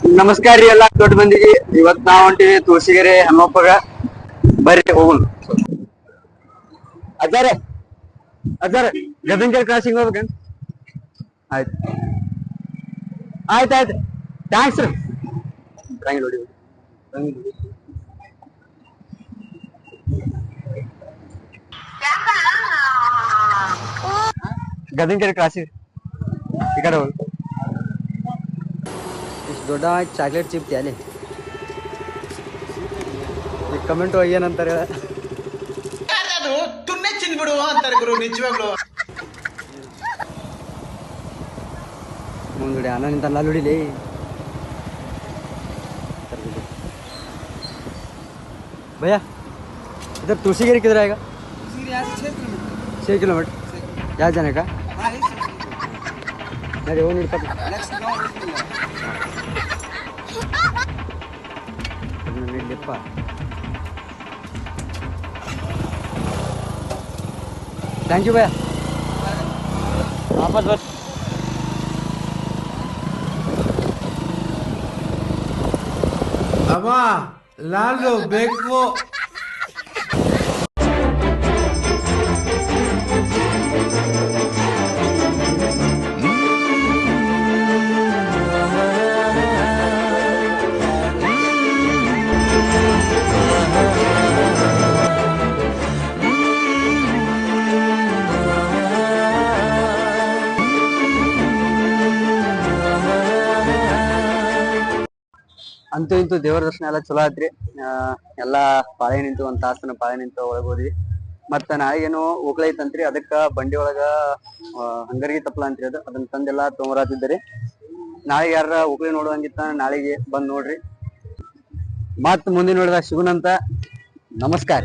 ನಮಸ್ಕಾರ ರೀ ಎಲ್ಲಾ ದೊಡ್ಡ ಮಂದಿಗೆ. ಇವತ್ ನಾವ್ ಹೊಂಟಿವಿ ತುಳಸಿಗೆರೆ ಹನುಮಪ್ಪಗ. ಬರ್ರಿ ಹೋಗುನ್. ಅಜ್ಜಾರೆ ಅಜ್ಜಾರೆ ಗದನಕೆರೆ ಕ್ರಾಸಿಂಗ್ ಹೋಗ್ಬೇಕೇನ್? ಆಯ್ತು ಆಯ್ತಾಯ್ತು, ಥ್ಯಾಂಕ್ಸ್ ರೀ. ನೋಡಿ ಗದನಕೆರೆ ಕ್ರಾಸಿಂಗ್ ಈ ಕಡೆ ಹೋಗಿ. ಇಷ್ಟು ದೊಡ್ಡ ಚಾಕ್ಲೇಟ್ ಚಿಪ್ತಿ ಅಲ್ಲಿ ಈ ಕಮೆಂಟ್ ಏನಂತಾರೆ ತುನ್ನೆ ಚಿನ್ಬಿಡು ಅಂತಾರೆ ಗುರು. ನಿಜವಾಗ್ಲು ಮುಂದ್ಗಡೆ ಅಣ್ಣ ನಿಂತಲ್ಲ ನುಡಿಲಿ. भैया इधर तुलसीगिरी किधर आएगा? 6 किलोमीटर। यहाँ जाने का? नहीं वो नहीं पता। थैंक यू भैया। वापस बस अम्मा लालो बेको ಅಂತೂ ಇಂತೂ ದೇವರ ದರ್ಶನ ಎಲ್ಲ ಚಲೋ ಆತ್ರಿ. ಎಲ್ಲಾ ಪಾಳೆ ನಿಂತು ಒಂದ್ ತಾಸನ ಪಾಳೆ ನಿಂತು ಒಳಗ್ ಹೋದ್ವಿ. ಮತ್ತ ನಾಳೆಗೇನು ಓಕ್ಳ ಐತಂತ್ರಿ, ಅದಕ್ಕ ಬಂಡಿ ಒಳಗ ಹಂಗರ್ಗಿ ತಪ್ಪಲ ಅಂತ್ರಿ ಅದನ್ನ ತಂದೆಲ್ಲಾ ತೊಗೊಂಬರತ್ತಿದ್ದರಿ. ನಾಳೆಗೆ ಯಾರ ಓಕ್ಳಿ ನೋಡುವಂಗಿತ್ತ ನಾಳೆಗೆ ಬಂದ್ ನೋಡ್ರಿ. ಮತ್ ಮುಂದಿನ ನೋಡಿದಾಗ ಸಿಗುನಂತ. ನಮಸ್ಕಾರ.